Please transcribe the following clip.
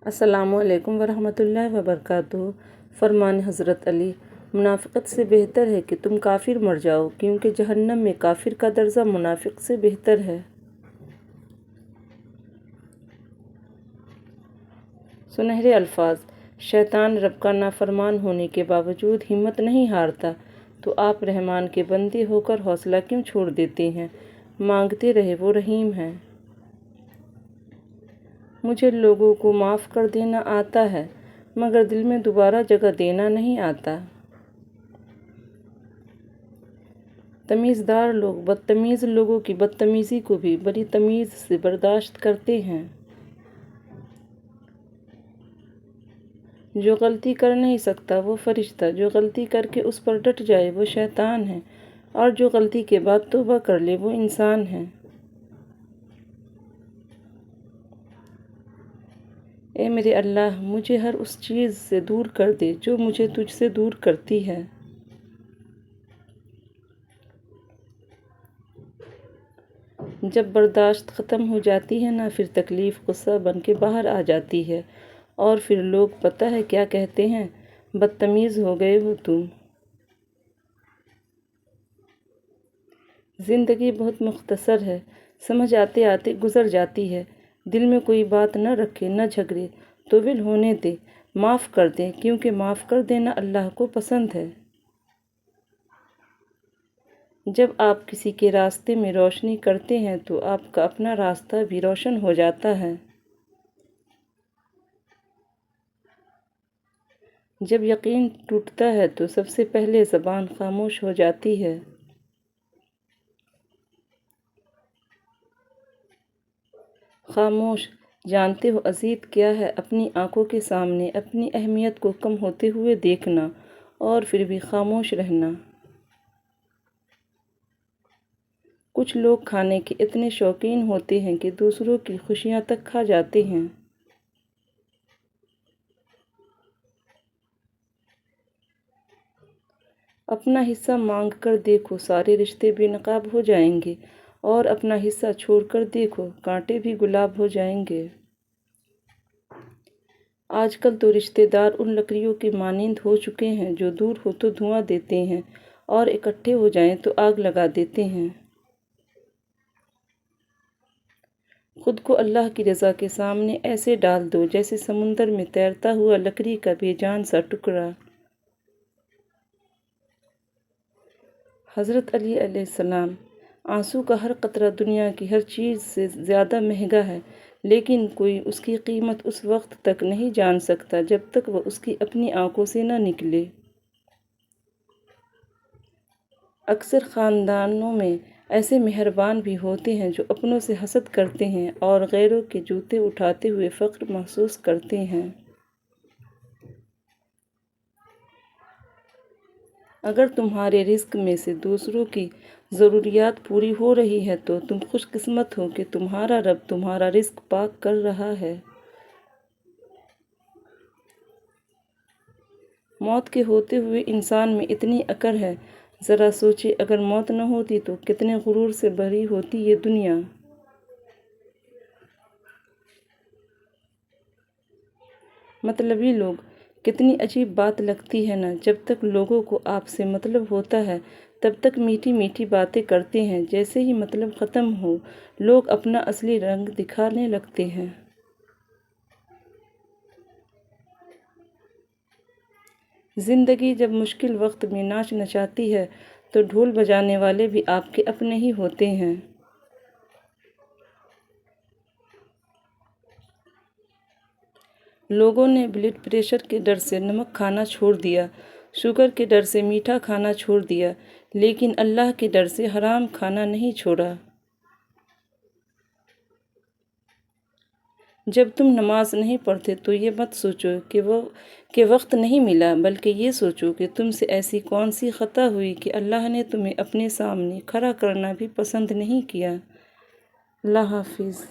السلام علیکم ورحمۃ اللہ وبرکاتہ۔ فرمان حضرت علی: منافقت سے بہتر ہے کہ تم کافر مر جاؤ، کیونکہ جہنم میں کافر کا درجہ منافق سے بہتر ہے۔ سنہرے الفاظ: شیطان رب کا نافرمان ہونے کے باوجود ہمت نہیں ہارتا، تو آپ رحمان کے بندے ہو کر حوصلہ کیوں چھوڑ دیتے ہیں؟ مانگتے رہے، وہ رحیم ہیں۔ مجھے لوگوں کو معاف کر دینا آتا ہے، مگر دل میں دوبارہ جگہ دینا نہیں آتا۔ تمیزدار لوگ بدتمیز لوگوں کی بدتمیزی کو بھی بڑی تمیز سے برداشت کرتے ہیں۔ جو غلطی کر نہیں سکتا وہ فرشتہ، جو غلطی کر کے اس پر ڈٹ جائے وہ شیطان ہے، اور جو غلطی کے بعد توبہ کر لے وہ انسان ہے۔ اے میرے اللہ، مجھے ہر اس چیز سے دور کر دے جو مجھے تجھ سے دور کرتی ہے۔ جب برداشت ختم ہو جاتی ہے نا، پھر تکلیف غصہ بن کے باہر آ جاتی ہے، اور پھر لوگ پتہ ہے کیا کہتے ہیں؟ بدتمیز ہو گئے ہو تم۔ زندگی بہت مختصر ہے، سمجھ آتے آتے گزر جاتی ہے۔ دل میں کوئی بات نہ رکھے، نہ جھگڑے، طول ہونے دے، معاف کر دے، کیونکہ معاف کر دینا اللہ کو پسند ہے۔ جب آپ کسی کے راستے میں روشنی کرتے ہیں تو آپ کا اپنا راستہ بھی روشن ہو جاتا ہے۔ جب یقین ٹوٹتا ہے تو سب سے پہلے زبان خاموش ہو جاتی ہے۔ خاموش، جانتے ہو اذیت کیا ہے؟ اپنی آنکھوں کے سامنے اپنی اہمیت کو کم ہوتے ہوئے دیکھنا، اور پھر بھی خاموش رہنا۔ کچھ لوگ کھانے کے اتنے شوقین ہوتے ہیں کہ دوسروں کی خوشیاں تک کھا جاتے ہیں۔ اپنا حصہ مانگ کر دیکھو، سارے رشتے بے نقاب ہو جائیں گے، اور اپنا حصہ چھوڑ کر دیکھو، کانٹے بھی گلاب ہو جائیں گے۔ آج کل تو رشتے دار ان لکڑیوں کے مانند ہو چکے ہیں جو دور ہو تو دھواں دیتے ہیں، اور اکٹھے ہو جائیں تو آگ لگا دیتے ہیں۔ خود کو اللہ کی رضا کے سامنے ایسے ڈال دو جیسے سمندر میں تیرتا ہوا لکڑی کا بے جان سا ٹکڑا۔ حضرت علی علیہ السلام: آنسو کا ہر قطرہ دنیا کی ہر چیز سے زیادہ مہنگا ہے، لیکن کوئی اس کی قیمت اس وقت تک نہیں جان سکتا جب تک وہ اس کی اپنی آنکھوں سے نہ نکلے۔ اکثر خاندانوں میں ایسے مہربان بھی ہوتے ہیں جو اپنوں سے حسد کرتے ہیں اور غیروں کے جوتے اٹھاتے ہوئے فخر محسوس کرتے ہیں۔ اگر تمہارے رزق میں سے دوسروں کی ضروریات پوری ہو رہی ہے تو تم خوش قسمت ہو کہ تمہارا رب تمہارا رزق پاک کر رہا ہے۔ موت کے ہوتے ہوئے انسان میں اتنی اکڑ ہے، ذرا سوچے اگر موت نہ ہوتی تو کتنے غرور سے بھری ہوتی یہ دنیا۔ مطلبی لوگ، کتنی عجیب بات لگتی ہے نا، جب تک لوگوں کو آپ سے مطلب ہوتا ہے تب تک میٹھی میٹھی باتیں کرتے ہیں، جیسے ہی مطلب ختم ہو لوگ اپنا اصلی رنگ دکھانے لگتے ہیں۔ زندگی جب مشکل وقت میں ناچ نچاتی ہے تو ڈھول بجانے والے بھی آپ کے اپنے ہی ہوتے ہیں۔ لوگوں نے بلڈ پریشر کے ڈر سے نمک کھانا چھوڑ دیا، شوگر کے ڈر سے میٹھا کھانا چھوڑ دیا، لیکن اللہ کے ڈر سے حرام کھانا نہیں چھوڑا۔ جب تم نماز نہیں پڑھتے تو یہ مت سوچو کہ وقت نہیں ملا، بلکہ یہ سوچو کہ تم سے ایسی کون سی خطا ہوئی کہ اللہ نے تمہیں اپنے سامنے کھڑا کرنا بھی پسند نہیں کیا۔ اللہ حافظ۔